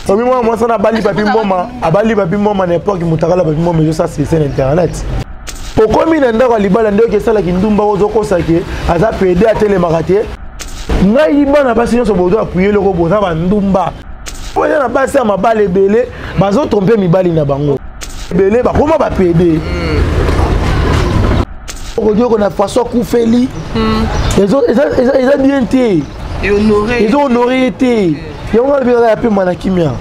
Oui, moi, ça n'a pas papi moma. Abali papi moma n'importe qui moutara la papi moma, mais ça c'est internet. Pourquoi minanda kwa libala ndio ke sala kindumba ozoko sake aza PD à télémaraté. Ngai bana basi nyonso bozo appuyer le robot na bandumba. Oyo na basi ma balle belé, bazo tromper mi bali na bango. Belé ba comment ba PD. Aujourd'hui qu'on a façon Koufeli. Ils ont bien été. Ils ont honoré été. Ils ont un peu manakimia.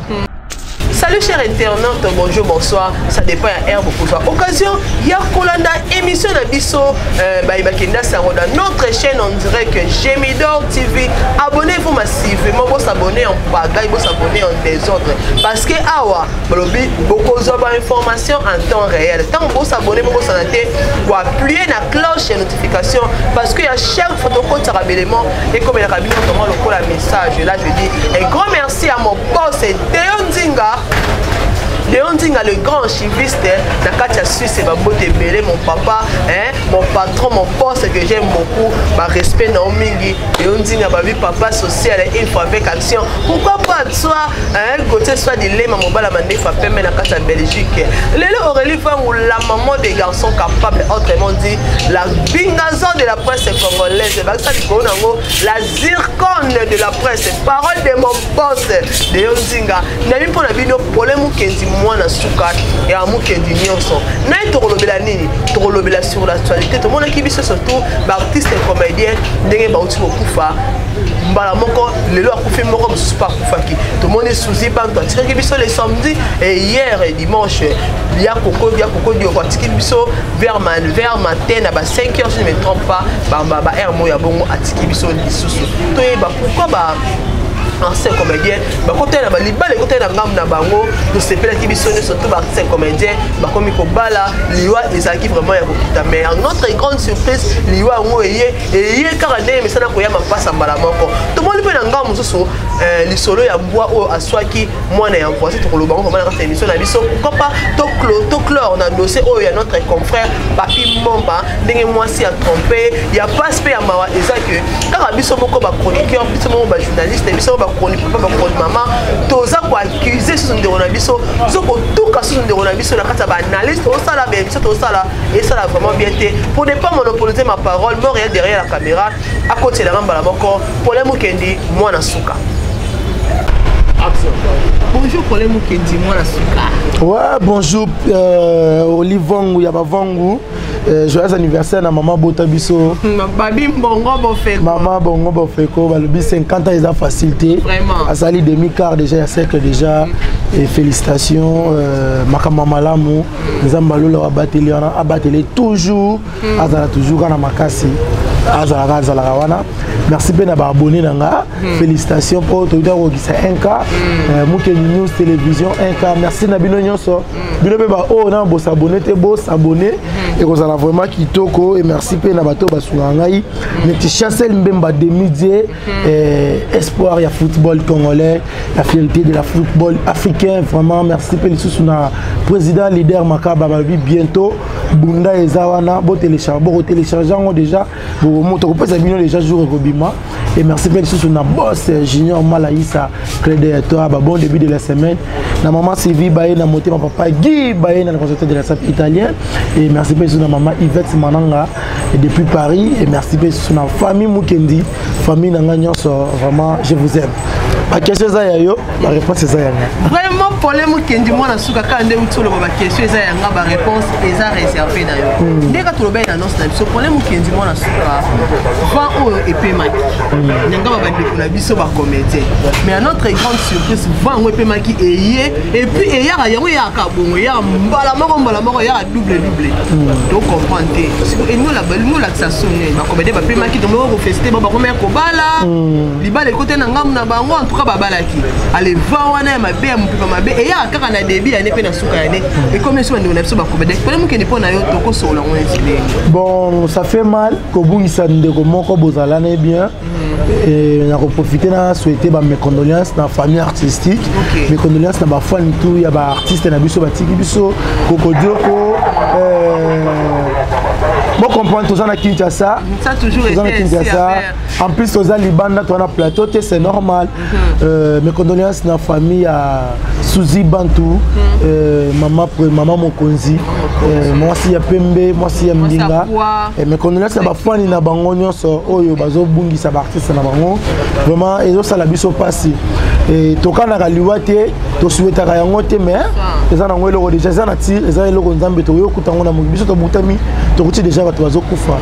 Salut chers internautes, bonjour, bonsoir, ça dépend à Herbe pour toi. Occasion, il y a Kolanda, émission de Bisso, dans notre chaîne, on dirait que Gemidor TV. Abonnez-vous massivement, vous s'abonnez en pagaille, vous s'abonnez en désordre. Parce que, awa, beaucoup d'informations en temps réel. Tant que vous s'abonnez, vous s'abonnez, vous appuyez la cloche de notification. Parce qu'il y a chaque photo qui sera élément et comme il y a un message. Là, je dis un grand merci à mon boss, Deon Zinga. Deon Zinga, le grand archiviste, Nakatia Suisse, mon papa, mon patron, mon boss que j'aime beaucoup, ma respect Naomingi, Deon Zinga, ma vie papa social et info avec action. Pourquoi pas soit côté soit de l'aime, mon bala mandé fait mais Nakatia Belgique. Lélo Aurélie Fang ou la maman des garçons capables, autrement dit, la bingazon de la presse congolaise, la zircone de la presse, parole de mon boss, Deon Zinga. N'a eu pour la vidéo problème ou qu'est-ce moi na suka et à moi qui est d'ignorance. N'a pas trop nini, trop lobela sur l'actualité. Tout le monde qui vit surtout, artiste et comédien, n'est pas aussi beaucoup fa. Mbala moko le lo akufi moko mususu pa kufaki. Tout le monde est sous banque. Tiré qui biso les samedis et hier et dimanche. Il y a coco dio kwatiki biso vers matin à 5h si je ne me trompe pas. Ba air mo ya bongo atiki biso lisusu. To ba pourquoi ba ancien comédien, côté na baliba les côté na ngam na bango, nous c'est pas qui bisonne surtout ancien comédien, comme Kobala, liwa les acquis vraiment ya kokita mais notre grande surprise, liwa ngo et carane mais ça na koya ma face en balamoko. Tout le monde peut na ngam mususu li solo ya bois au aswaki moi na envoyé pour le bango comme na émission na biso pourquoi pas to clore na dossier oh ya notre confrère Papi Momba ndenge moi si a trompé, il y a pas spé à mawa ezaki car biso moko ba chroniqueur biso moko ba journaliste biso bakoni papa bakoni mama toza ko accuser sur ndeko na biso zoko tuka sur ndeko na biso na kata ba analyste au sala ba biso to sala et ça l'a vraiment bien été pour ne pas monopoliser ma parole moi rien derrière la caméra à côté de la mamba la moko problème kendi moi na suka. Bonjour problème kendi moi na suka. Ouais, bonjour Olivongo Yabavango. Joyeux anniversaire à maman Botabiso. Babi Bongo Bofeko. Maman Bongo Bofeko, le 50 ans ils ont facilité. Vraiment. À sali demi-quart déjà, il y a siècle déjà. Et félicitations, Makama Malamu, Zambalo leur abattelé toujours, Azala toujours à Makasi, Azala Zalawana. Merci bien d'avoir abonné Nanga. Félicitations pour tout le monde qui c'est 1K. Moukeni News Télévision 1K. Merci Nabino Nyonso. Bino Beba oh non beau s'abonner, t'es beau s'abonner. Et qu'on a vraiment kitoko et merci bien d'abato basungangai. Neti chassel mbemba demi-dié. Espoir ya football congolais, la fierté de la football africain. Vraiment merci bien les sous-na président leader Makaba Babi bientôt. Bunda et Zawana, beau téléchargeant déjà. Vous montrez que ça vient déjà jour et merci bien sur notre boss Junior Malaïsa Clédé toi bon début de la semaine la maman Sylvie Baye na moté mon papa Guy Baye na le consultant de la SAP italien et merci bien sur notre maman Yvette Mananga et depuis Paris et merci bien sur notre famille Mukendi famille Nanga Nyonso vraiment je vous aime. Ma question est yo, ma réponse est ça. Vraiment problème Kendi moi na suka ka ndé utolo ba question est ça yanga ba réponse est ça réservé na yo. Ndé ka to ba annonce na biso problème Kendi moi na suka va o et pemaki. Nyanga ba ndeko na biso ba comédien. Mais à notre grande surprise va o et pemaki et puis et ya yango ya ka bongo ya mbala moko ya double. Donc comprendre et nous la ça sonne ba comédien ba pemaki donc on fester ba ko mer ko bala. Libala côté na ngam na bango babalaki allez va wana mabe ya mupipa mabe et ya kaka na débit ya nepe na suka ya ne et comme ça on a biso ba comédien problème ke ni pona yo to ko solo ngwe. Bon ça fait mal ko bungisa ndeko moko bozala na bien et on a profité na souhaiter ba mes condoléances na famille artistique mes condoléances na ba fan tout ya ba artiste na biso ba tiki biso Koko Dioko Moi comprendre tout ça na Kinshasa. Ça a toujours été Kinshasa. En plus tout ça Libanda toi na plateau c'est normal. Mes condoléances na famille à Suzy Bantou, maman Mokonzi, moi si ya Pembe, moi si ya Mbinga. Et mes condoléances na ba fani na bango nyonso oyo bazo bungisa ba artiste na bango. Vraiment ezo sala biso pasi. Et tokana ka liwate to souhaitaka yango te mais eza na ngwelo déjà eza na tir eza eloko nzambe to yo kutango na biso to butami to kuti déjà bato bazo kufa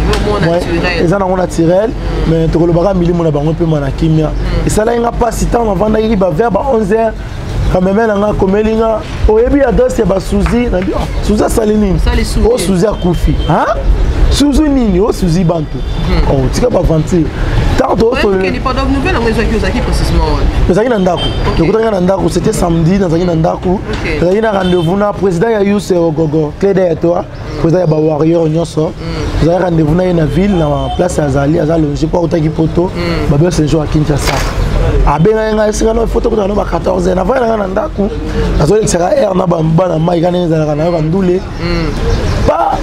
eza na ngona naturel mais to kolobaka milimo na bango pe mana kimia et ça là inga pas si temps avant d'aller ba vers 11h quand même nga komelinga oyebi adresse ya ba Suzy na bi Suzy salinini o Suzy akufi hein Suzy nini o Suzy Bantu oh tika ba vantir tantôt c'était samedi dans un ndako il a rendez-vous na président ya Yousse Ogogo Clédé et toi président ya ba warrior nyonso vous avez rendez-vous na une ville na place Azali Azalongi pas autant qui poto ba bien ce jour à Kinshasa abenga nga singa no photo ko na ba 14 na va na ndako azo extra air na ba na mai kana za na ba ndule pas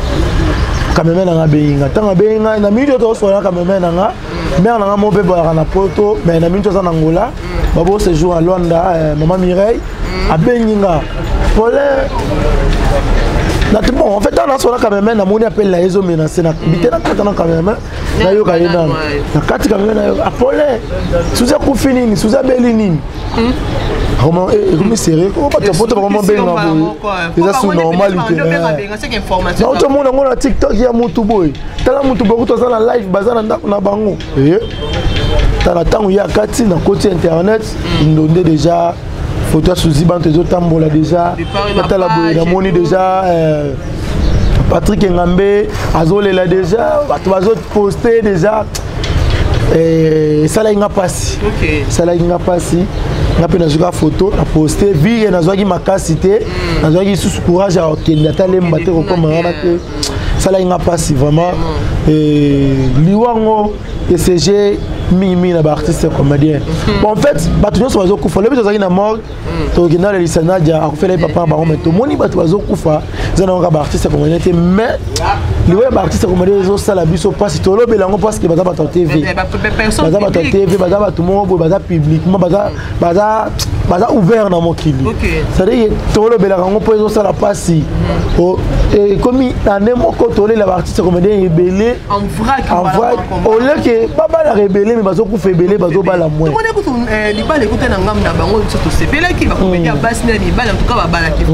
quand même na benga tanga benga na milieu to so na quand même na mère na mo bebe na poto mais na minto za Angola babo ce jour à Luanda maman Mireille a benga polé bon en fait on a son quand même na moni appelle la ezo menacer na bité na katana quand même na yo kayena na kati quand même na polé Suzy kufini Suzy belini comment comment sérieux comment pas photo vraiment benga c'est ça normal non tout le monde on a TikTok ya mutu boy tala mutu boy to za na live bazana na bango tala tango ya kati na côté internet ndonde déjà photo Suzy Bantu zo tambola déjà tala boy na moni déjà Patrick Ngambe azolela déjà bato bazo poster déjà ça là il n'a pas si ça là il n'a pas si na pe na zuka photo na poster vie na zwaki makasité na zwaki sous courage à okenda tale mbate ko comme ngana ça là il n'a pas si vraiment liwango ECG mimi na ba artiste comédien bon en fait bato nyonso bazo kufa lebi tozaki na morgue to gina le lisanadia akufela papa ba ngome to moni bato bazo kufa zana nga ba artiste comédien te mais liwe ba artiste comédien zo sala biso passe to lobela ngo parce que baza bato TV baza bato TV baza bato mo baza publiquement baza ouvert na mokili ça veut dire to lobela ngo po zo sala passe et comme ane moko to le ba artiste comédien ebelé en vrai au lieu que baba la rebelle mais bazo kufa ebelé bazo bala moins on écoute libala écoute na ngam na bango surtout c'est bela qui va comédien basse na libala en tout cas ba bala qui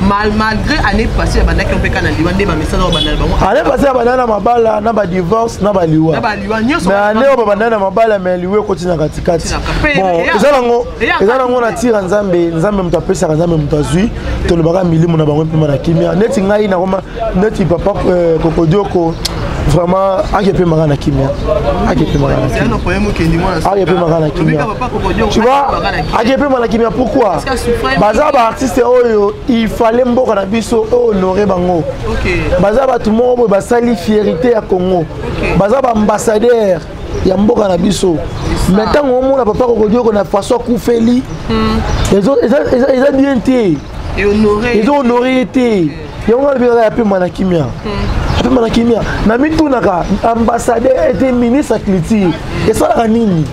malgré année passée banda qui on peut kana libande ba message ba banda bango année passée banda na mabala na ba divorce na ba liwa mais année ba banda na mabala mais liwe continue katikati bon ezango na tira nzambe mtu apesa nzambe mtu azui to le baka milimo na bango pema na kimia neti ngai na koma neti papa kokodioko vraiment akepe magana kimia akepe magana kimia tu vois akepe magana kimia pourquoi baza ba artiste oyo il fallait mboka na biso honorer bango baza ba tout monde ba sali fierté ya Congo baza ba ambassadeur ya mboka na biso maintenant on mona papa kokodioko na façon kufeli ils bien été ils ont honoré été yango le pe magana kimia Manakimia na mitu naka ambassadeur était ministre culture et ça la nini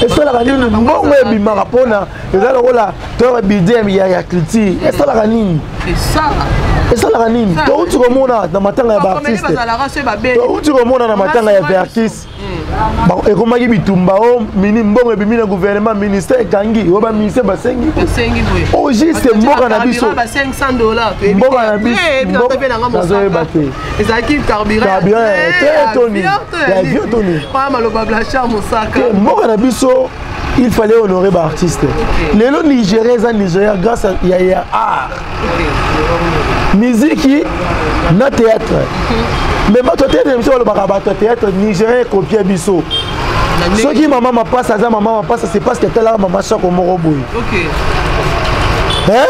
et ça la nini mbongo ebima rapona et ça la to budget ya culture et ça la nini et ça la nini to tu komona na matanga ya ba artiste to tu komona na matanga ya artiste ba ekomaki bitumba o mini mbongo ebimi na gouvernement ministère kangi o ba ministère basengi o juste mboka na biso $500 mboka na biso ezaki carburant mboka na biso il fallait honorer ba artiste lelo Nigeria grâce à ya art musique na théâtre mais bato théâtre biso le bato théâtre Nigeria copier biso ce qui maman ma passe ça maman ma passe c'est parce que telle maman chako moko boy hein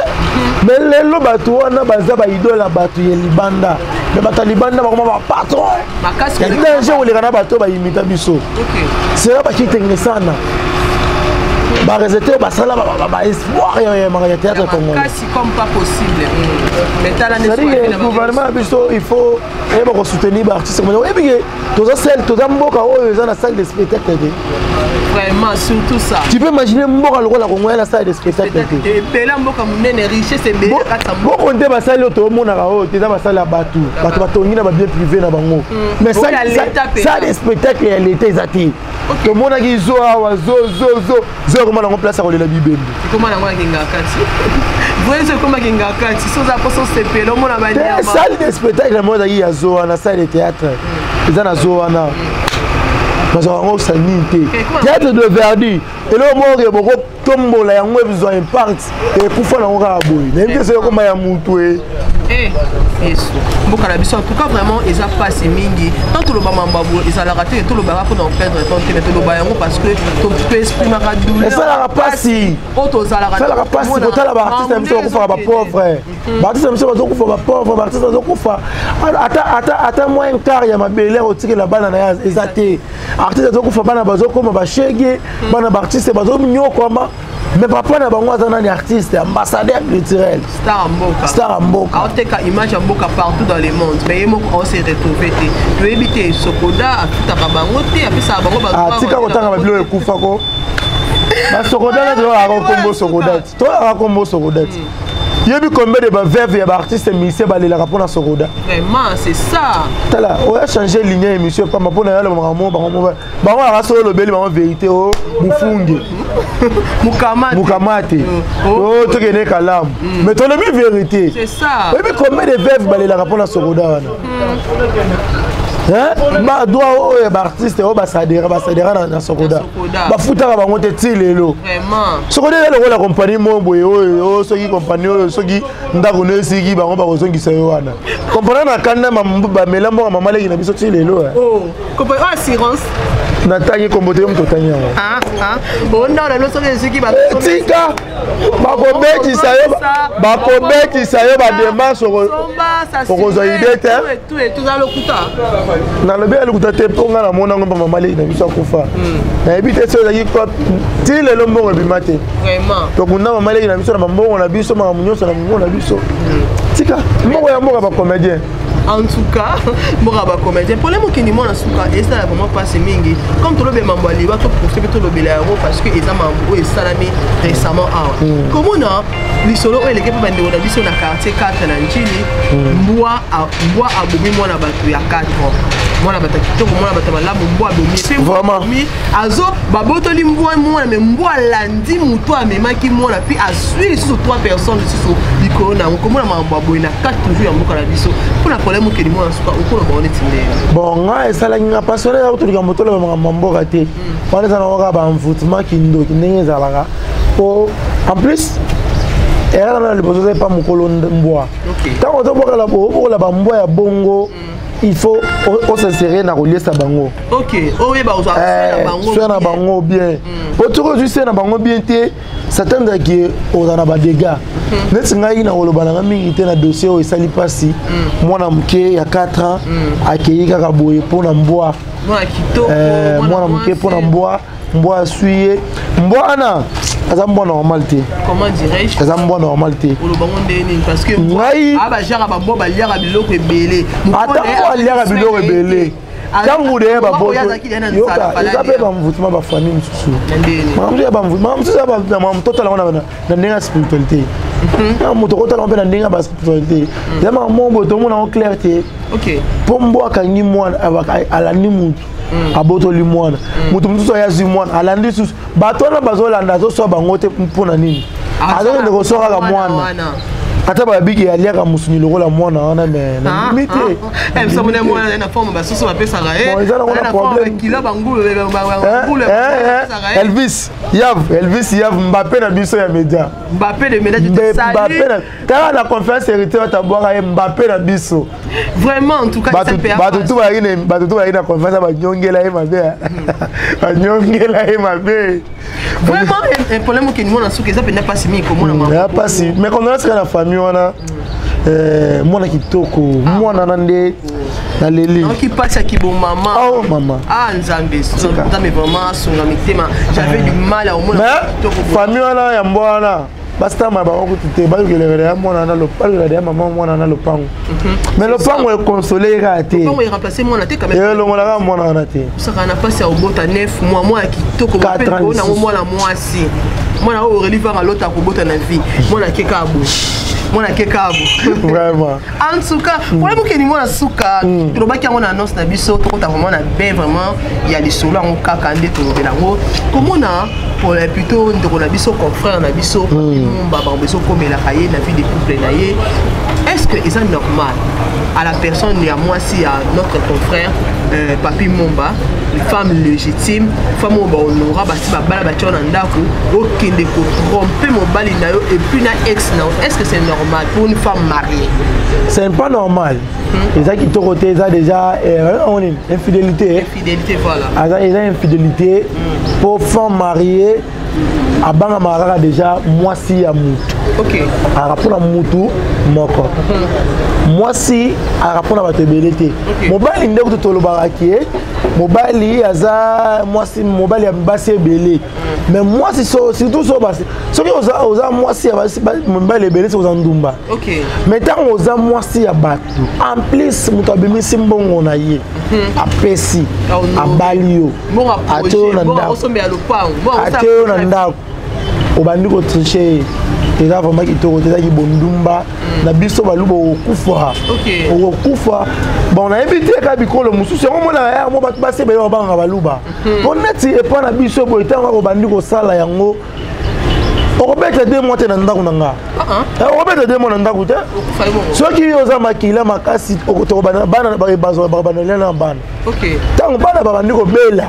mais lelo bato wana baza ba idole bato ya libanda mais bato libanda ba koma ba patron makasi ko le kana bato ba imita biso c'est là ba kitenge sana ba rejeter ba sala ba espoir ya théâtre congolais kasi comme pas possible mais tala ne le gouvernement biso il faut soutenir ba artiste mais oui toza celle toza mboka oyo eza na salle de spectacle vraiment surtout ça tu peux imaginer mboka lokola congolais na salle de spectacle et bela mboka munene richesse bela kata mboka nde ba salle to mona ka oyo teza ba salle ya bato batongi na ba bien privé na bango mais salle de spectacle ya l'état ezati to mona ki zo awa zo comment na place à kolela bibembe comment na ngwa kinga kati voyez comment kinga kati so za poso sepelo mona ba nyama salle de spectacle mo za ya zo na salle de théâtre eza na zo wana parce qu'on s'en théâtre de Verdi et là moi que beaucoup tombola yango besoin impact et kufa na ngwa boy même que c'est comme ya mutu Yesu mboka na biso en tout cas vraiment eza passe mingi tant tout le bamambabo eza la raté tout le baba pour en perdre ton temps tout le bayango parce que tu peux exprimer ma douleur ça la passe auto ça la raté ça la passe quand la artiste même ko fa ba pauvre artiste même ko fa ba pauvre artiste ko fa ata moins un quart ya mabele otiki la bana na ezate artiste ko fa bana bazo ko ba shege bana ba artiste bazo nyoko ma mais papa na bango azana ni artiste ambassadeur culturel star mboka aoteka image mboka partout dans le monde mais yemo on s'est retrouvé te éviter sokoda tout à bango te apesa bango ba tika kotanga babilo ekufa ko ba sokoda na do kombo sokoda to kombo sokoda yebi combien de veuves ya ba artiste musicien balelaka pona sokoda vraiment c'est ça tala on a changé ligne émission pas pona ya le bango ara so lo beli bango vérité o mufunge mukamate oh to kene kalamu mais to le vérité c'est ça yebi combien de veuves balelaka pona sokoda wana ba doit ba artiste o ba sadera na sokoda ba futaka bango te tilelo vraiment sokoda le la compagnie mombo o soki compagnie o soki ndako ne siki bango ba kozongisa yo wana compagnie na kanda ba melambo mama leki na biso tilelo oh compagnie assurance na tangi kombote yo mtotanya o ndala lo soki siki ba tika ba kobetisa yo ba démarche ko idée tout dans le kuta na le bien lukuta te ponga na mona ngomba mama leki na biso akufa na ebite so zaki ko ti le lombo ebimate vraiment to kuna mama leki na biso na mbongo na biso ma munyoso na mbongo na biso tika mbongo ya mboka ba comédien en tout cas mboka ba comédien pour les mots qui ni mona suka et ça vraiment passer mingi comme tout le be mambo ali ba to profiter tout le belaro parce que eza mambo et salami récemment comment na lisolo o eleke pa ndeko na biso na quartier 4 na Njili mbwa abomi mwana batu ya 4 mwana bata kitoko mwana bata malamu mbwa abomi pe vraiment azo babotoli mbwa mwana mais mbwa landi muto amemaki mwana puis asui sur 3 personnes sur bikolo na komona mambo aboyi na 4 toujours ya mboka na biso pour problème que moi en tout cas au cours de bon nga esala nga passionné ya tout likambo to la mamboka te wana sana waka ba mvutima kindo kinenge zalaka po en plus era na le besoin pas mukolo mbwa tant on boka la bo la mbwa ya bongo il faut on s'insérer na relier sa bango OK o yeba oza na bango bien autour juste na bango bien te certains qui ozana ba dégâts neti ngai na koloba na mingi te na dossier o esali pasi mwana mke ya 4 ans akei kaka boye pona mbwa mwana mke pona mbwa asuye mbwa ana aza mbwa normal te comment dirais-je aza mbwa normal te olobango ndeni parce que ngai aba jara ba mbwa ba liaka biloko ebele ata liaka biloko ebele tangu de ba boto yoka pe ba mvutima ba famille msusu mamu ya ba mvutima mamu msusu ba mamu total na ndenga spiritualité na moto kota na pe na ndenga ba spiritualité ya mamu boto mona en clarté OK pombo akangi mwana ala ni mutu abotoli mwana mutu msusu ya zi mwana ala ndi susu batona bazolanda zo so bango te mpona nini azoko ndeko soka ka mwana ata ba bigi ya liaka musuni lokola mwana wana me na limite ça mona mwana na forme ba susu ba pesa ga na problème kilo bangulu Elvis Yav Mbappé na biso ya média Mbappé de média Mbappé na la conférence héritière ta boire Mbappé na biso vraiment en tout cas ça peut batutu ba ina conférence ba nyongela e mabe nyongela e mabe vraiment un problème que nous on a souké ça peut pas si mi comme on a pas si mais quand on a la famille on a mwana kitoko mwana nande na leli qui passe à qui bon maman oh maman nzambe vraiment sunga mitema j'avais du mal à au moins famille wana ya mbwana basta ma ba ko tute ba yokelere ya mwana na lopango ya maman mwana na lopango mais lopango est consolé raté lopango est remplacé mwana te quand même et longo la mwana na te ça kana passe à obota 9 mois moi kitoko ba pe ko na mwana mwasi mwana o relivera l'autre ko bota na vie mwana kekabo mwana kekabo vraiment en tout cas pour les bouquets ni mwana suka to ba ki mwana annonce na biso to ta vraiment na ben vraiment il y a des solo en kaka ndé to belango comment na pour les plutôt ndeko na biso confrère na biso baba biso comme la cahier la vie des couples na ye est-ce que c'est normal à la personne et à moi si à notre confrère Papi Momba femme légitime femme au honora basi babala batio na ndako okende ko tromper mobali na yo et puis na ex na est-ce que c'est normal pour une femme mariée? C'est pas normal. Et ça qui te côté ça déjà on est infidélité voilà ils ont infidélité pour femme mariée à banga marara déjà moi si à mutu OK à rapport à mutu moko moi si à rapport à batebelete mobali ndeko to tolobaraki mobali aza moi si mobali ya basi ebele mais moi si surtout so basi soki oza moi si mobali ebele so ndumba OK mais tant oza moi si ya bato en plus muto abimisi mbongo na ye apesi abali yo ateo na ndako obandi ko tricher eza vraiment kitoko eza ki bondumba na biso baluba okufa okufa bon na évité ka bikolo mususu yango mona ya mo bato base be banga baluba honnêtement et pas na biso bo etanga ko bandi ko sala yango okobeta 2 mois te na ndako nanga okobeta 2 mois na ndako te soki oza makila makasi okoto bana bana na bana OK tango bana babandi ko bela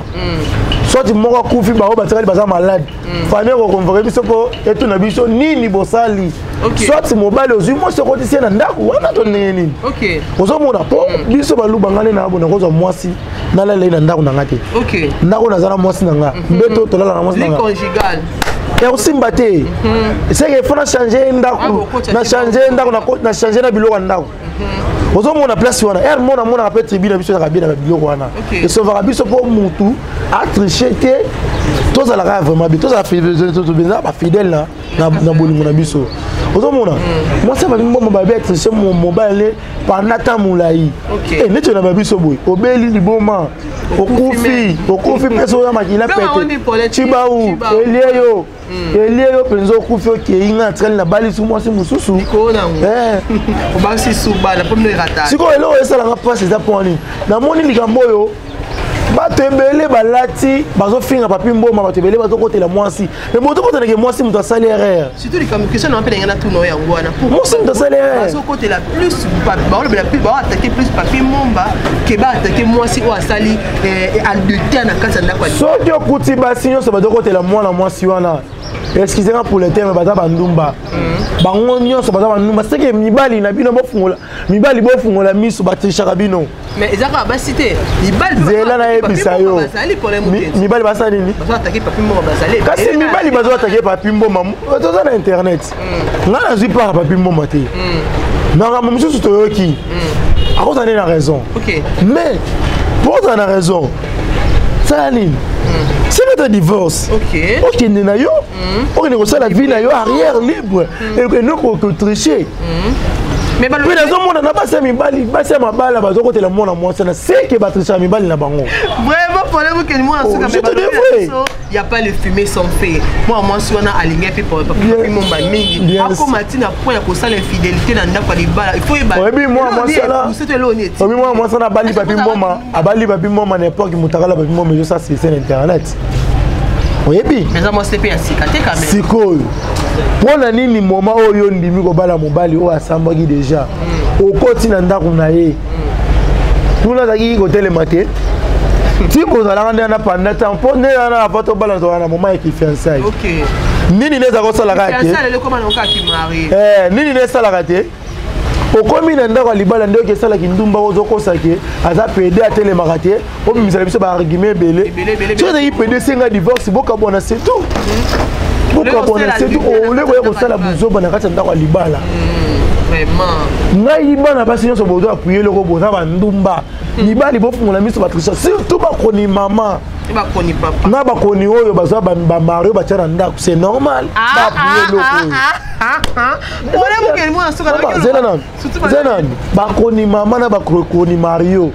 soit moko kufi ba batikali baza malade famille ko convoquer biso po etu na biso nini bosali soit mobile ozui mo soko tisi na ndako wana to nini OK ozo mona po biso baluba ngane na bona ko zo mwasi na lele na ndako na ngate OK ndako na zana mwasi nanga mbeto to lala na mwasi nanga conjugal et aussi mbaté c'est que faut changer ndako na changer ndako na changer na biloko ndako ozo mona place wana er mona après tribune biso na kabina biloko wana et sauvera biso pour mutu a tricher te tous à la vraiment tous à fidèle na bolingo na biso ozo mona moi ça va me ba tricher mon mobile pendant temps moulai et neto na biso boy obeli liboma okufi peso ya makila pete chibaou elieyo penzo okufi okeinga tsali na bali sumo si mususu obasi suba la première attaque siko elo esala nga passe za poni na moni likambo yo bato ebele balati bazofinga Papi Mboma bato ebele bazokotela mwasi mais moto kotela ke mwasi muto asali erreur surtout les question na pele ngana tuno yango wana mwasi muto asali erreur bazokotela plus ba attaquer plus Papi Mboma ke ba attaquer mwasi o asali adultère na kasa ndako soki okuti basi nyonso bazokotela mwana mwasi wana excusez-moi pour le terme baza bandumba bango nyonso baza bandumba c'est que mibali na bino bofungola miso batishaka bino mais ezaka basité mibali zela na ebisa yo mibali basa nini bazo attaquer Papi Mboma bazali kasi mibali bazo attaquer Papi Mboma toza na internet nga nazwi para Papi Mboma te nanga mosusu toyoki akozana na raison mais pour na raison ça nini c'est notre divorce OK na yo OK négocier la vie na yo arrière libre et nous ko tricher mais nazomona na basi mibali basi mabala bazokotela mwana mwasi na c'est que batricher mibali na bango vraiment problème que moi en suka il y a pas le fumer sans feu moi si on a aligné puis pour Papi Mboma mingi ako matina point ko sala infidélité na ndako libala il faut oui moi ça c'est l'honnête oui moi ça na bali Papi Mboma abali Papi Mboma n'importe qui mutakala Papi Mboma ça c'est sur internet oui puis mais moi c'est pas sikate quand même sikoyo pona nini moma oyo ndimi ko bala mobali o asambaki déjà okoti na ndako na ye tuna zaki ko telemate ti ko zala ngana na panda tampo ne na foto bala to na moma ki fiançailles OK nini ne za ko sala ka te fiançailles le comment on ka ki marié nini ne sala ka te okomi na ndako libala ndio ke sala ki ndumba ozo kosake aza pede a telemaka te o bimisala biso ba argument belé tu as pede senga divorce boka bona c'est tout boka bona c'est tout o le ko sala buzoba na kati ndako libala Vraiment. Ngai bana basi nyonso bozo appuyer loko boza bandumba. Mibali bofungola miso Patricia surtout bakoni maman. Bakoni papa. Na bakoni oyo bazwa ba Mario bachana ndako c'est normal. Ba appuyer loko. Voilà mukeli mwana soka na Zenan. Bakoni maman na bakoni Mario.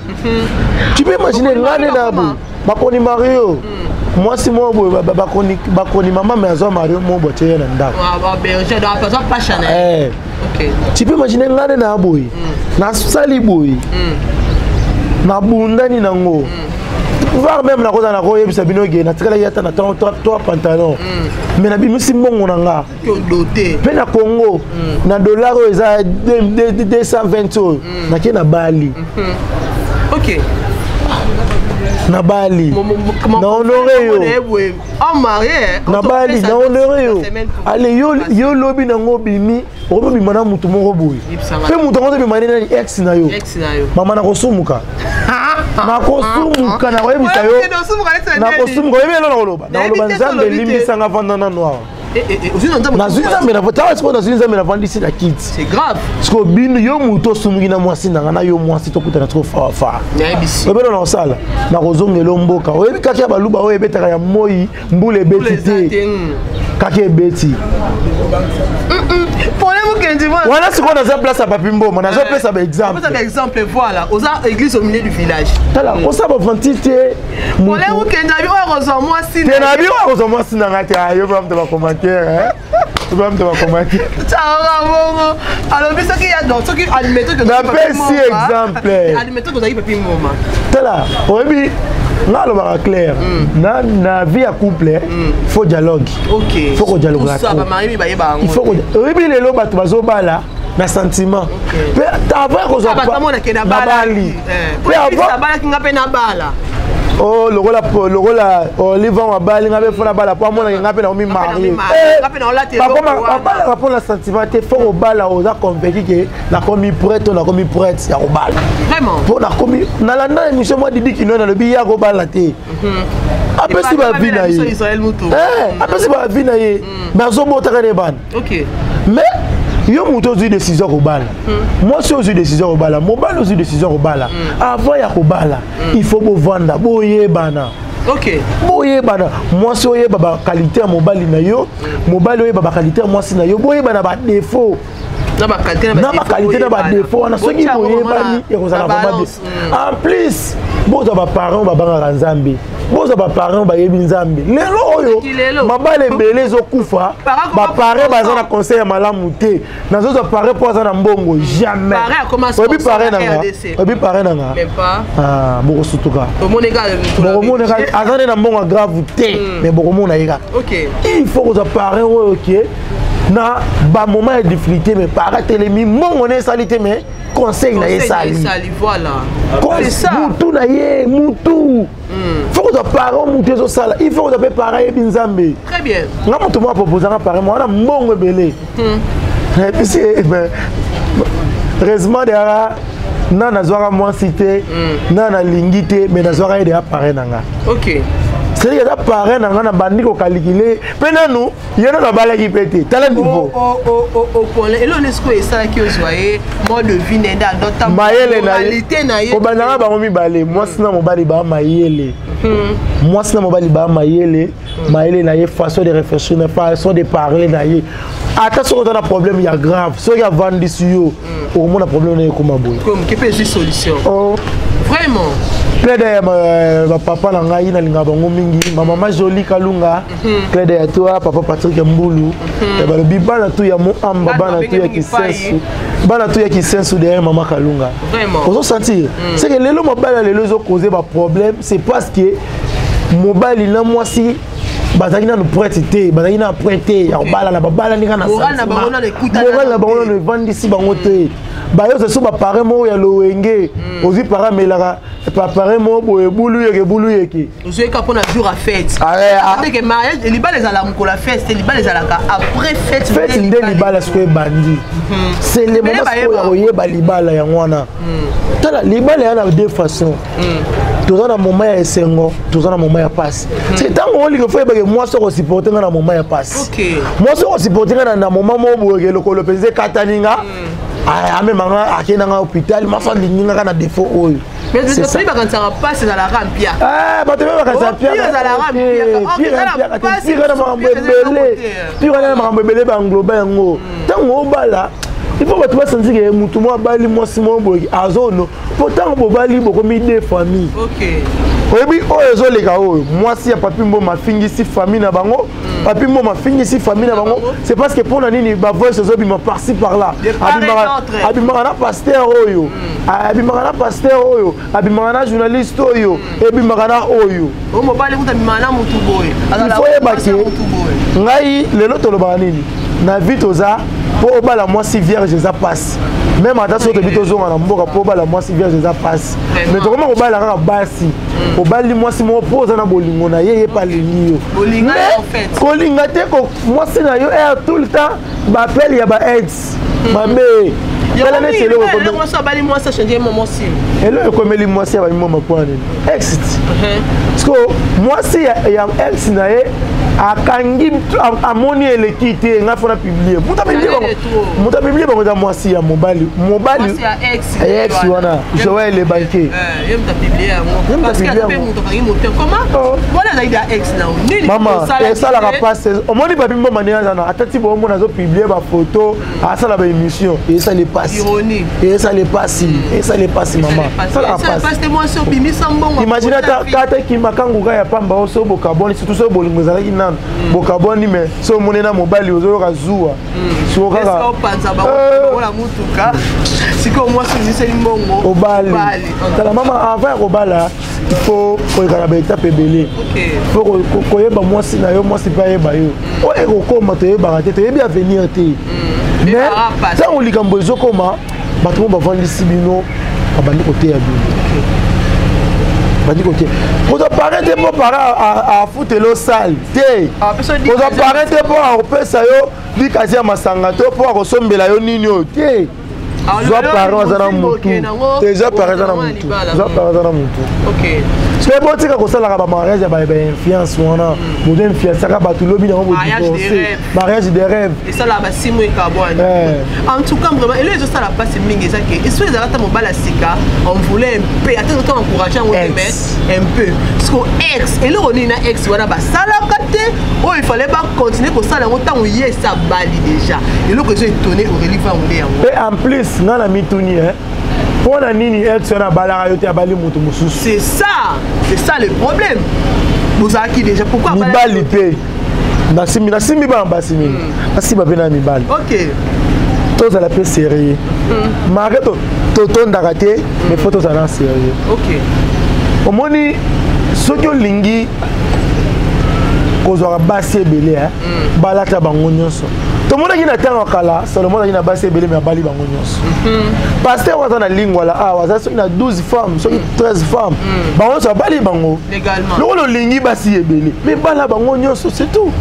Tu peux imaginer ngane na bu. Bakoni Mario. Moi si moi bakoni maman mais azwa Mario mo boche na ndako. Ah ben je dois pas Chanel. Eh. OK. Tu peux imaginer ngane na boy. Na sali boy. Na bundani nango. Voir même la cosa na ko yebisa bino ge na tikala yata na toi pantalon. Mais na bimisi mbongo na nga. Doté. Pe na Congo na dollar eza 220 na ke na Bali. OK. Na Bali. Na honoré yo. En marié. Na Bali na honoré yo. Allez yo lobi na ngobimi, obi mana mutu moko boy. Pe mutu ngoto bi manena ex na yo. Ex na yo. Mama na kosumuka. Na kosumuka na webisa yo. Na kosumuka yebelo na koloba. Na koloba nzambe limbisa nga vanda na noir. Na Nzambe na vota est-ce que na Nzambe na vandi si la kids. C'est grave. Parce que bino yo mutu sumuki na mwasi na na yo mwasi to kuta na trop fa. Yebelo na osala. Na kozongelo mboka. Oyebi kaki baluba oyo ebetaka ya moi mbule betite. Kaki ebeti. Voilà ce qu'on a place à Papimbo, on a place à exemple. Vous exemple, voilà, aux églises au milieu du village. Voilà, on s'en va ventiter. Pour les week-ends, moi si. T'es nabi ou moi si n'angate ayo, tu vas me commentaire, hein? Tu vas me commenter. Ciao, alors mais ça qui a donc, ce qui admettons que. N'appelle si exemple. Admettons que vous avez Papimbo. Voilà, oui. Na lo ba clair na vie à couple faut dialogue. OK. Faut qu'on dialogue. Ça ba mari ba yeba ngo. Il faut qu'on oui les lo bato bazo bala na sentiment. Pe avant ko zo ba tamona ke na bali. Pe avant bala ki ngape na bala. Oh lokola Oliver wa bali ngabe fona bala po amona ngape na mi mari. Ngape na ola te. Pas pour la sentiment te faut au bala oza convaincu que la commis prête on a commis prête ya au bala. Vraiment. Pour la commis na la na émission moi Didi qui na le bi ya go bala te. Après si ba vie na ye. Après si ba vie na ye. Mais zo botaka ne ban. OK. Mais yo muto zu décision ko bala. Moi si ozu décision ko bala, mo bala ozu décision ko bala. Avant ya ko bala, il faut bo vanda, bo yebana. OK. Bo yebana, moi si oyeba ba qualité mobali na yo, mobali oyeba ba qualité moi si na yo, bo yebana ba défaut. Na ba qualité na ba défaut, na soki bo yebani e ko sala vraiment. En plus, bo za ba parents ba banga Nzambe. Boza ba parents ba yebi Nzambe. Lelo oyo mabale mbele zo kufa ba pare baza na conseil ya malamu te. Nazo zo pare po za na mbongo jamais. Obi pare nanga. Obi pare nanga. Même pas. Ah, boko sutuka. Boko monega azane na mbongo grave te, mais boko mona yeka. OK. Il faut que za pare oyo OK. Na ba moment de difficulté mais para telemi mbongo ne salité mais conseil na yesali. Voilà. C'est ça. Mutu na ye, mutu. Faut que tu parles mutu zo sala. Il faut que tu pareil Nzambe. Très bien. Nga mutu moi proposer pareil moi na mbongo belé. Et puis c'est heureusement derrière na nazwaka moi cité, na na lingité mais nazwaka de pareil nanga. OK. C'est que ça paraît dans na bandi ko calculer. Pena nous, yena na bala ki pété. Talent niveau. Et là on est ce que ça qui ozoyer mode de vie nenda d'autant moralité na ye. Ko bananga ba ngomi balé. Moi sina mobali ba mayele. Moi sina mobali ba mayele. Mayele na ye façon de réfléchir, façon de parler na ye. Attention quand on a problème il y a grave. Si il y a vendu sur yo, au moins le problème na ye comme boy. Comme qui peut solution. Vraiment. Clé de papa na ngai na linga bango mingi, ma maman Jolie Kalunga, clé de toi papa Patrick Mbulu, et ba le bibana tu ya mo amba bana tu ya kisensu. Bana tu ya kisensu derrière maman Kalunga. Vraiment. Vous sentir, c'est que les lots mobile les lots causer ba problème, c'est parce que mobile na moi si bazaki na prêter te, bazaki na prêter ya bala na bala ni kana moral na bango na écouter. Moral na bango na vendre si bango te. Ba yo se so ba paré mo ya loenge, ozi para melaka. Papa mo boulu yeke. Vous savez quand on a jour à fête. C'est que mariage, les balles à la la fête, c'est les balles à la après fête. Fête les balles ce que bandi. C'est les moments où il y a les balles ya ngwana. Tala les balles ya deux façons. Tous en moment ya sengo, tous en moment ya passe. C'est tant on li fait que moi so supporter na moment ya passe. OK. Moi so supporter na moment mo boye le penser kataninga. amemanga akendanga hôpital maso alingingaka na défaut oyo mais tu sais pas quand ça va passer dans la rampia bato me bakasa pire dans la rampia pire na makambo ebele bangloba yango ntango obala il faut bato basanzi ke mutu mo abali mwasi mo boyi azono pourtant bobali bokomi deux familles oyebi oyo ezoleka oyo mwasi ya papi mboma afingisi famille na bango papi mboma afingisi famille na bango c'est parce que mpona nini bavoice ezobima par-ci par-là abimaka na pasteur oyo abimaka na pasteur oyo abimaka na journaliste oyo ebimaka na oyo il faut yebake ngai lelo tolobaka nini na vie toza po obala mwasi vierge eza passe même ata soki tobi tozonga na mboka po obala mwasi vierge eza passe mais tokoma kobala kaka basi obali mwasi moko po oza na bolingo na ye epalingi yo kolinga te mwasi na yo air tout le temps bapele ya baex mabe elo ekomeli mwasi ya bamimo mapona nini exit parceque mwasi ya ex na ye akangi amoni eleki te nga fona publier muta publier bango za mwasi ya mobali ex wana Joël le banquier mama esalaka passe omoni papi mboma ne azana atati bomona zo publier ba photo asala ba émission esali passe mama sala passe imagine kata kimakanguka ya pamba oso bokaboni surtout so bolingo zalaki nano bokaboni mais so monena mobali ozoyoka zuwa so kaka obali tala mama avant ya kobala il faut koyekana baétape ebele faut koyeba mwasi na yo mwasi mpe ayeba yo oyo ekokoma toyebaka te toyebi avenir te mais ntango likambo ezokoma bato mo bavandisi bino babandi koteya bino bandi kote kozopare te mpo para afutela osali te kozopare te mpo akopesa yo likasi ya masanga to mpo akosombela yo nini oyo te zwa parent aza na mutu déjà parent aza na mutu soki botika kosalaka bamariage ya bainfluence wana bozo influenceaka bato lobi nango bodivorce mariage de rêve esalaka basimo ekabwani en tout cas vraiment elo ezosala mpasi mingi eza ke esoki ezalaka ta mobali ya sika on voulait mpe ata zoto encourage yango te mais un peu parce que ex eloko nini na ex wana basalaka te oyo ifallait bacontinue kosala yango ntango ye esa bali déjà eloko ezo étonné aurélie vango yango mpe en plus nga na mituni mpona nini ex wana abalaka yo te abali moto mosusu c'est ça le problème bozalaki déjà pourquoi mibali mpe nasimbi bana basi mingi nasimba mpe na mibali tozala mpe sérieux mare totondaka te mais fo tozala na sérieux omoni soki olingi kozwaka basi ebele balata bango nyonso tomonaki na ntango kala Salomon azalaki na basi ebele me abali bango nyonso paster waza na lingwala awa aza soki na 12 femmes soki 13 femmes bango nyonso abali bango lokolo olingi basi ebele me bala bango nyonso c'est tout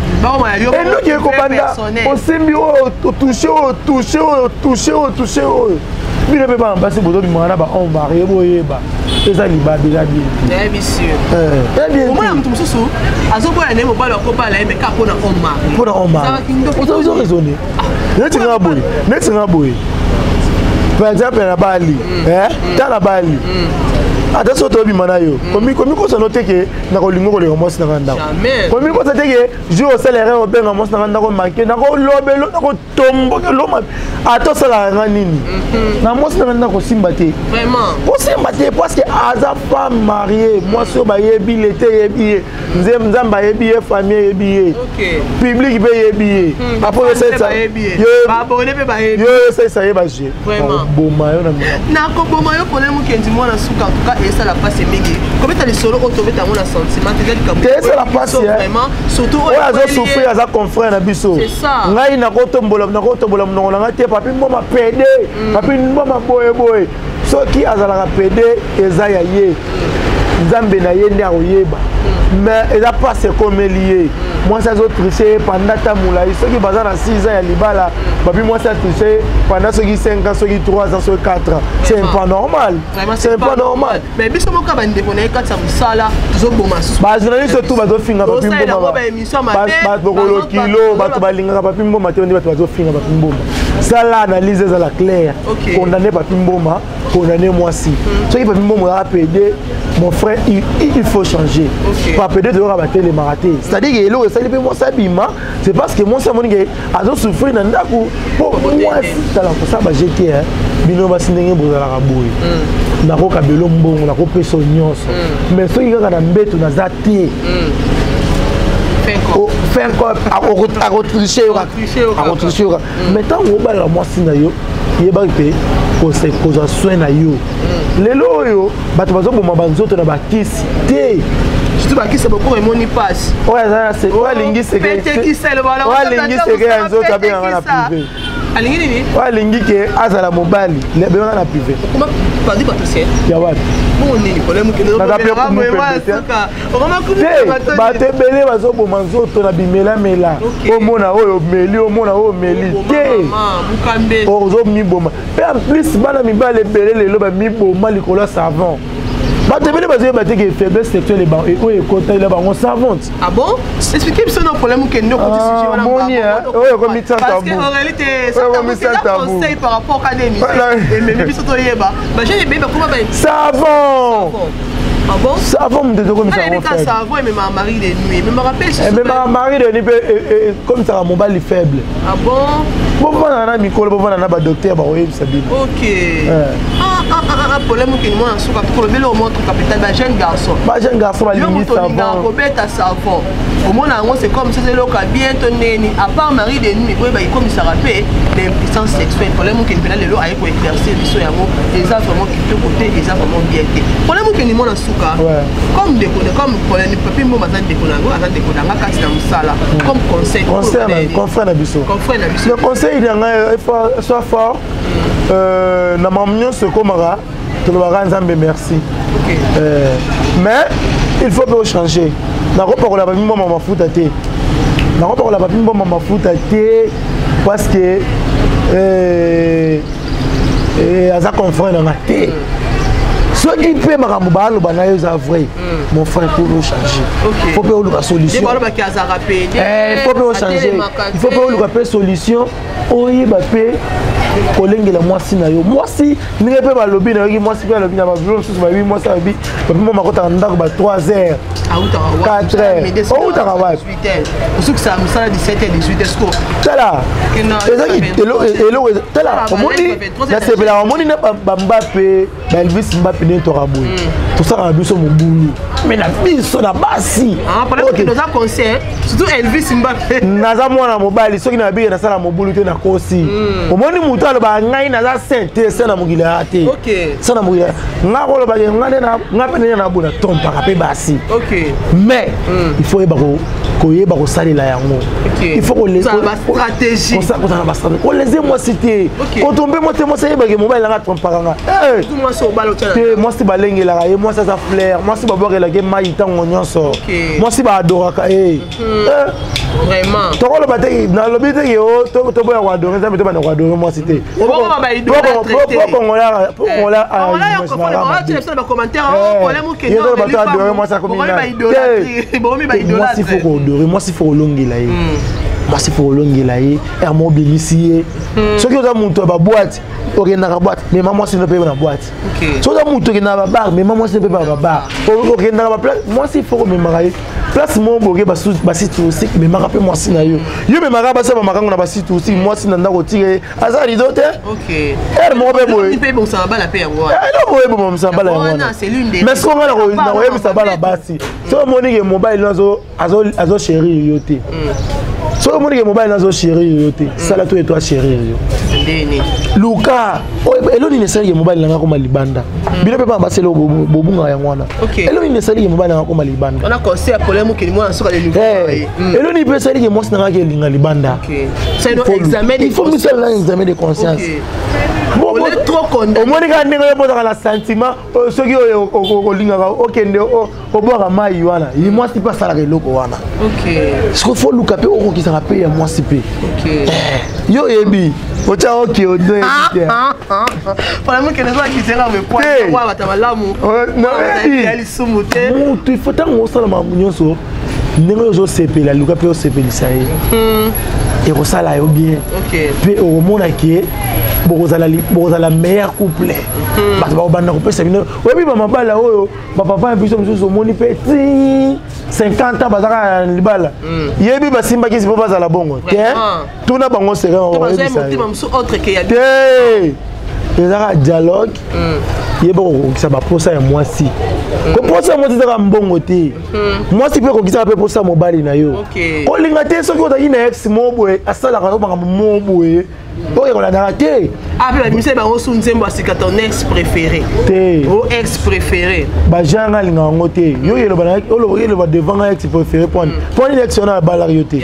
enoki ekobanda osimbi oyo touche oyo bino mpe bana basi bozobimaka na bahomme barie boyeba eza libabe eza bien moto mosusu azoboya naye mobali akobala ye meka mpona homme ozo raisonne netinga boye par exemple na bali ta na bali ata so tobima na yo komikosano teke na kolingo koleka mwasi nanga ndako komikosa teke jour osalere obenga mwasi nanga ndako manke nakolobelo nakotomboke loma ata osalaka nga nini na mwasi nanga ndako kosimba te kosimba te parce que aza femme mariée mwasi oyo bayebi lete yebi ye nzambe ayebi ye famille eyebi ye public mpe yebi ye apo yo esalisa ye baje boma yo nakoboma yo pone mokenzi mwana suka en tout cas et ça la passe mingi kobeta lisolo otobeta mona sentiment te likambo te ça la passe vraiment surtout oyo azo souffrir aza confrère na biso ngai nakotombola mnongo nanga te papi mboma pede papi mboma boye soki azalaka pede eza ya ye nzambe na ye nde akoyeba mais eza passe ekomeli ye mwasi azotriche pendant ta molai soki baza na 6 ans ya libala babi mwasi atriche pendant soki 5 ans soki 3 ans soki 4 ans c'est pas normal c'est pas normal mais biso moka bandeko na ye kati ya mosala tozoboma bajournaliste tout bazofinga bapi mboma bakolo kilo bato balingaka bapi mboma te bato bazofinga bapi mboma ça là analyse ça la claire condamné Papi Mboma condamné moi si ceux qui Papi Mboma a pédé mon frère il faut changer pas pédé de rabattre les marathés c'est-à-dire que l'eau ça lui moi ça bima c'est parce que moi ça mon gars a souffrir dans ndaku pour moi ça là ça va jeter hein bino ba sindenge bozala raboui na ko kabelo mbongo na ko peso nyonso mais ceux qui ga na mbeto na zati faire quoi à retricher mais tant on va la moi si na yo yeba pe conseil cause soin na yo lelo yo bato bazo boma banzoto na bakisi te surtout bakisi beaucoup et moni passe ouais ça c'est ouais lingi c'est que qui c'est le voilà ouais lingi c'est que nzoto bien na privé alingi nini ouais lingi ke azala mobali le bien na privé comment pas dire bato c'est ya wapi bon nini problème que nous bato ebele bazoboma nzoto na bimela mela omona oyo meli omona oyo meli te ozomiboma mpe en plus bana mibale ebele lelo bamiboma likolo ya savant bato ebele bazoye bateke faiblesse sexuelle oyo ekota ile bango savante ah bon expliquez biso no problème que nous moni oyo ekomi parce que en réalité ça conseil par rapport à des missions mais biso toyeba ba jeune ebele bakoma ba savant ah bon savant me de comme ça on fait savant mais ma mari de nuit mais me rappelle mais ma mari de nuit comme ça mon bali faible ah bon bon na mikolo bon na ba docteur ba oyebisa bino OK problème que moi en souka pour le vélo montre capital ba jeune garçon ba lingi savant Robert savant au moins c'est comme c'est le cas bientôt neni à part mari de nuit boy ba comme ça rappelle l'impuissance sexuelle problème que peut le lo aille pour exercer biso yango les gens vraiment qui te côté les gens vraiment bien té problème que ni moi en souka comme déconner comme problème Papi Mboma za déconner za déconner nga kati na musala comme conseil confrère na biso le conseil il faut soit fort na mamnyo ce komara to le bara nzambe merci mais il faut pas changer na ko pa ko la Papi Mboma mafuta te na ko pa ko la Papi Mboma mafuta te parce que aza confrère na te ceux qui paient makambo balo banayo za vrai mon frère pour le changer il faut pas la solution il faut pas changer il faut pas la solution oyeba pe kolengela mwasi na yo mwasi ndenge pe balobi na yoki mwasi pe balobi na bavilo susu babi mwasi babi Papi Mboma makota ndako ba 3h 4h outaka wapi parce que ça me sala 17h 18h tala ezaki elo tala omoni na sebela omoni na Mbappé ba Elvis Mbappé ne to raboui tout ça na biso mobulu mais na biso na basi parce que nous a conseil surtout Elvis Mbappé naza mwana mobali soki na biye na sala mobulu te na kosi omoni mutu aloba ngai naza sainte sana mugila ate sana mugila nga ko loba nga pene na bona tompaka pe basi mais il faut yeba koyeba ko salela yango il faut ko les stratégie ko na ba stratégie ko les moi cité ko tomber moi te moi ça yeba ke mobile nga tompaka nga moi so balo tala moi si balengela ka moi ça fleur moi si babokela ke mai tango nyonso moi si ba adoraka vraiment to ko loba te na lobi te yo to boya ko adorer ça me to ba ko adorer moi cité moi si faut longela ye moi si faut longela ye et mo bénicier ce que za muto ba boîte okendaka boîte mais maman si ne peut pas na boîte so za muto okendaka ba bar mais maman si ne peut pas na bar okendaka ba place moi si faut me marier place mon boge ba site aussi mais mara pe moi si na yo me mara ba sa makango na ba site aussi moi si na ndako tire aza rido te mo be boy pe bon ça ba la pe yango no boy bon ça ba la yango mais ce qu'on a na ko ça ba la basi so moni ke mobile azo chéri yo te so moni ke mobile azo chéri yo te sala to et toi chéri yo Luka eloni ne sali mobile nanga ko malibanda bino pe ba baselo bobunga yango wana eloni ne sali mobile nanga ko malibanda on a conseil problème que moi sur les niveaux eloni pe sali ke moi nanga ke linga libanda c'est un examen il faut miser l'examen de conscience bon on est trop condamné au moins quand ndenge boza la sentiment soki o linga okende o boka mai wana il moi si pas ça la loko wana ce qu'il faut Luka pe o ki ça pe ya moi si pe yo ebi ocha oki o do ebi problème que les gens qui sera me point wa batama lamu il faut tant on sala ma nyonso ndenge ozosepela luka mpe osepelisa ye ekosala yo bien mpe okomona ke bokozala meilleur couple bato bakobanda kopesa bino oyebi bamabala oyo bapapa ya biso mosusu omoni mpe ti 50 ans bazaka na libala yebi basimbaki sipo bazala bongo te tuna bango seremoyebisa te ezaka dialogue yeba kokokisa baposa ya mwasi koposa ya mwasi ezaka mbongo te mwasi mpe kokisaka mpe posa mobali na yo olinga te soki ozalaki na ex moboye asalaka makambo moboye oyo ekolandaka te après bamise bango su nzembo asika ton ex préféré te o ex préféré bajanga alinga yango te yo yeloba devant nga ex préféré poni ex wana abalaka yo te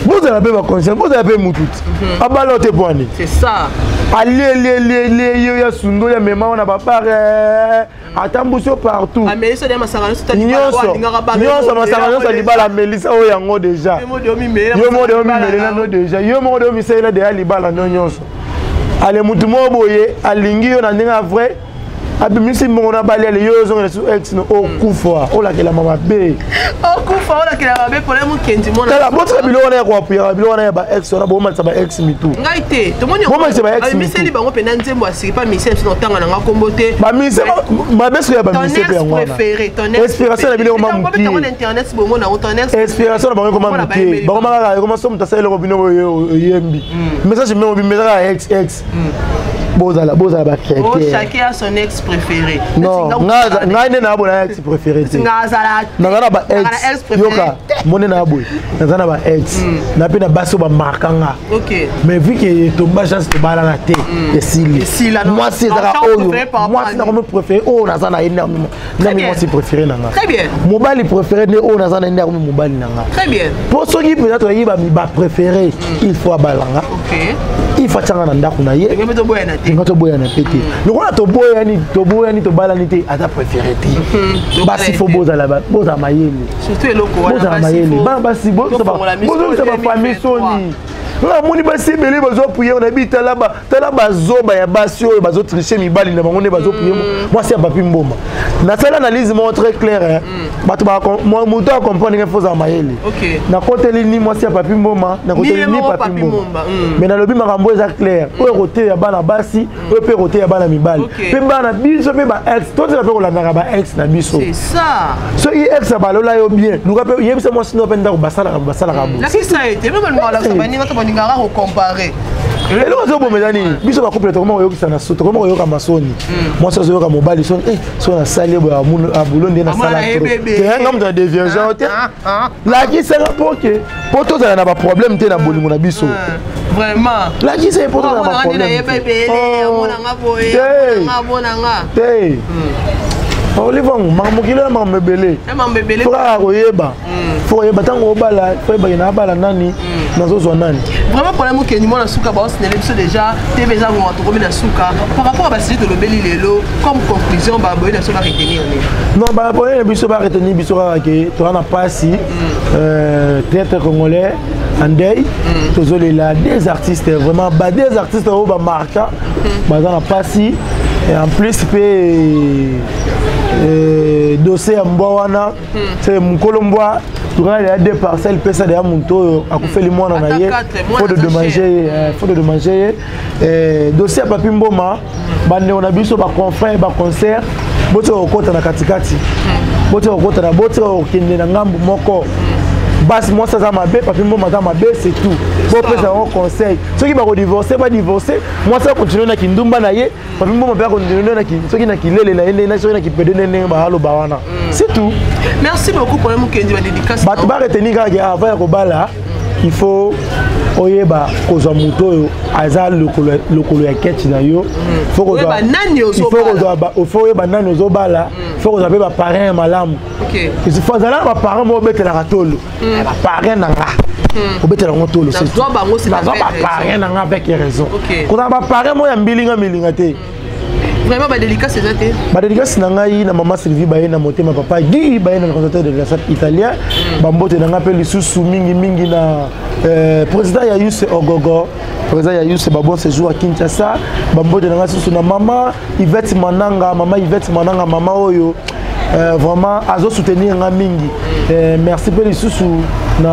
bozala mpe baconscience bozala mpe mututi abala yo te pwani c'est ça alielie yo ya sundo ya mema wana bapare atambusi yo partout nyonso masanga nyonso libala amelisa oyo yango deja yo moko de omimele nano deja yo moko de omisalela deya libala no nyonso ale mutu moko boye alingi yo na ndenge ya vrai abimisi mbongo na bali ale yo ozongela su ex no okufa olakelama mabe okufa olakelama mabe pole mukendi mona tala botika biloko wana ya koapuyaka biloko wana ya ba ex wana bomalisa ba ex mitu ngai te tomoni bomalisa ba ex mitu miseli bango pena nzembo asiri pa mise biso notanga nanga kombo te bamise mabeso ya bamise pe yango wana inspiration na biloko ma mukie inspiration na bango koma mukie bango makaka koma so mutu asala eloko bino oyembi message memo bimezaka ya ex bozala ba créateur chacun a son ex préféré non ngai ne na abona ex préféré te na ba ex yoka mone na aboy na ba ex na pe na baso ba markanga mais vu que tomba chance to bala na te esili moi c'est ça oyo moi c'est comme préféré oh na za na énormément na moi c'est préféré nanga très bien mobali préféré ne oh na za na énormément mobali nanga très bien pour ceux qui peut-être yiba mi ba préféré il faut abalanga il faut tanga na ndako na ye ngato boya na pété lokola to boya ni to bala ni te ata préféré te basi fo boza mayele surtout eloko wana boza mayele basi boza ba famille soni la moni basi belé bazo puye on habite là bazoba ya basi oyo bazo tricher mibali na bango ne bazo puye moi c'est papi mboma na sala analyse mo très clair bato ba moto a comprendre que faut za mayele na côté ni moi c'est papi mboma na côté ni papi mboma mais na lobi makambo eza clair oyo côté ya bana basi oyo pe côté ya bana mibali pe bana biso pe ba ex to za pe ko landaka ba ex na biso c'est ça so i ex balola yo bien luka pe yebisa mo sino pe ndako basala ka bo la ça été même le la sabani ngara ko comparer et là zo bomedani biso ba couple to comment yoki sana so to comment yoka masoni moi ça yoka mobali son so na sale bo abulo ndena sala te ngam da déviation te la qui c'est poke poto za na ba problème te na bolingo na biso vraiment la qui c'est poto na ba problème te Olivon, mamukile na mambebele. Fora koyeba. Fora yeba tango obala, fora yeba bala nani, nazo nani. Vraiment problème que ni mona suka ba osnele biso déjà TV za mo to komi na suka par rapport à basili de lobeli lelo comme conclusion ba boye na so ba retenir ni. Non ba boye biso ba retenir biso ke to na pasi théâtre congolais Andei tozolela des artistes vraiment ba des artistes au ba marquant ba na pasi et en plus dossier ya mbwana c'est mkolomboa tukana ya deux parcelles pesa de munto akufeli mwana na ye faut de manger dossier ya papi mboma bande on a biso ba confrère ba concert boto okota na katikati boto okota na boto okende na ngambu moko bas moi ça m'a bé papi mboma ça m'a bé c'est tout bon pesa on conseil ceux qui va divorcer moi ça continue na kindumba na ye papi mboma ba continuer na ki ceux qui na kilele na ene na ceux qui na ki pede nene ba halo ba wana c'est tout. Merci beaucoup pour le mukendi ba dédicace ba ba retenir ka avant ko bala il faut oyeba kozwa muto aza lokolo ya ketchi na yo faut kozwa nani ozobala faut kozwa pe ba parrain malamu il faut zala ba parrain mo betela katolo ba parrain nanga obetela ngotolo c'est doit bango c'est ba parrain nanga avec raison kozwa ba parrain mo ya milinga te vraiment ba délicat c'est ça té ba délicat na ngai na maman Sylvie baye na motema papa Guy baye na conservateur de la SAP italien ba mbote na nga pe lisusu mingi na président ya Yus Ogogo président ya Yus ba bon séjour à Kinshasa ba mbote na nga susu na maman Yvette Mananga mama oyo vraiment azo soutenir nga mingi. Merci pe lisusu na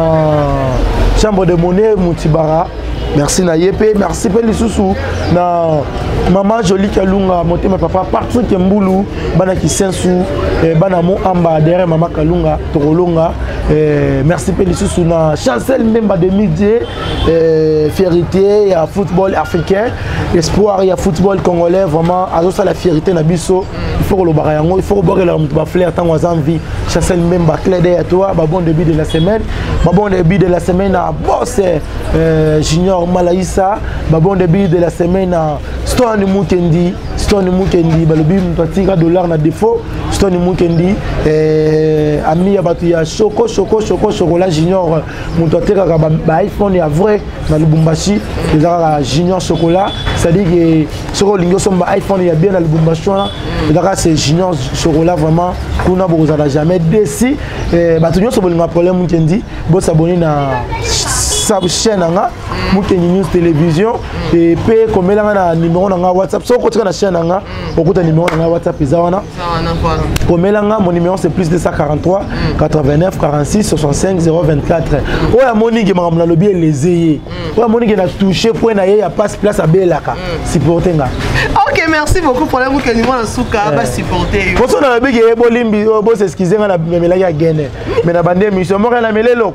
chambre de monnaie Moutibara. Merci na Yepé, merci pe lisusu na Maman Jolie Kalunga, Motema Papa, partout Kembulu, Bana Kisensu, Bana Mo Amba, derrière Maman Kalunga, Torolonga. Merci pe lisusu na Chancel Memba de midi, fierté, il y a football africain, espoir, il y a football congolais, vraiment, à ça la fierté na biso, il faut que le barayango, il faut que le flair tant aux envies. Chancel Memba, clé à toi, bon début de la semaine, bon début de la semaine à Boss Junior Malaïsa, bon début de la semaine à Stone Mukendi, balobi mtatiga dollar na défaut, Stone Mukendi, ami abatu ya chocolat junior, mtatiga ba iPhone ya vrai na Lubumbashi, les junior chocolat, c'est-à-dire que sur lingo somba iPhone ya bien na Lubumbashi, c'est junior chocolat vraiment kuna bozala jamais déci, batu nyo so bolinga problème Mukendi, bo s'abonner na chaîne nga Mukendi News Télévision et pe komela na numéro na WhatsApp so ko tika na chaîne nga okuta numéro na WhatsApp izawana komela nga mon numéro c'est plus 243 89 46 65 024 oya moningi makamna lobi elezeye oya moningi na toucher point na ye ya passe place à belaka supporter nga. OK, merci beaucoup pour le Mukendi moi na suka ba supporter yo so na bigi ebolimbi bo s'excuser nga na memela ya gene mais na bande mission mo na melelo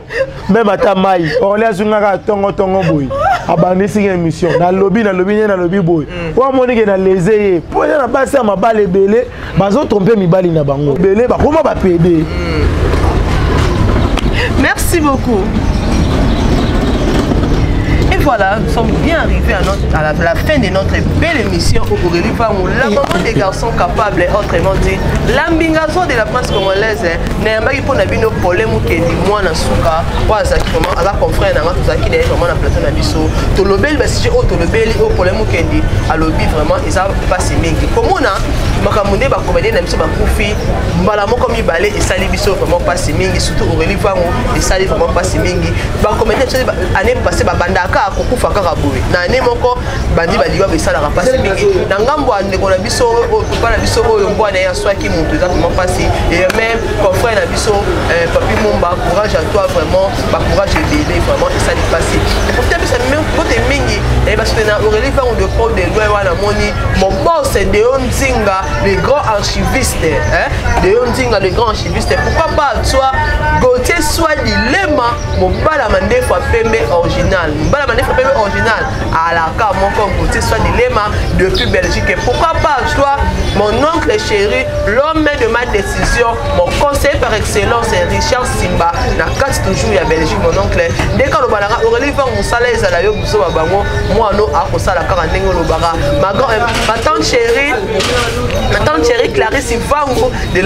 même ata mai on les azunga tongo boy abandisi émission na lobby boy wa monike na lezeye po na basi ya mabale belé bazo tromper mibali na bango belé ba koma ba PD. Merci beaucoup. Voilà, nous sommes bien arrivés à la fin de notre belle émission au Aurélie Fangou, la maman des garçons capables, autrement dit, l'ambingazo de la presse congolaise, n'ayambaki pour n'avoir nos problèmes qui dit moi na souka, ou à zaki vraiment à la confrère na tout ça qui est vraiment na plateau na biso, to lobel ba si au to lobel au problème qui dit à lobby vraiment ils a pas si mingi. Comme on a makamunde ba comédien na biso ba kufi, mbala moko mi balé et sali biso vraiment pas si mingi, surtout Aurélie Fangou et sali vraiment pas si mingi. Ba comédien année passée ba bandaka kokufa kaka boye na ne moko bandi baliwa besala rapasi mingi na ngambo ndeko na biso papa na biso oyo mbwana ya swaki mutu exactement passé et même confrère na biso papi Mumba courage à toi vraiment ba courage et bébé vraiment et ça n'est passé et pour peut-être ça même côté mingi et parce que na Aurélie Fangou de pro de loi wana moni mon boss de Ondinga le grand archiviste de Ondinga le grand archiviste pourquoi pas toi Gauthier soit dilemme mon bala mandefa pembe original bala original à la carte mon côté soit dilemma depuis Belgique et pourquoi pas toi mon oncle chéri l'homme de ma décision mon conseiller par excellence Richard Simba na carte toujours ya Belgique mon oncle dès quand le balanga Aurélie va mon salaire ezala yo buso babango moi no a kosala kaka ndenge lo bara ma tante chérie Clarisse Vango de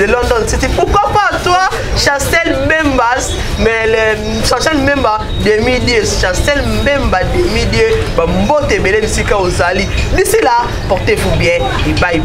London City pourquoi pas toi Chancel Membas mais Chancel Memba de midi Chancel Memba de midi, mbote belé nisika ozali. D'ici là, portez-vous bien et bye bye.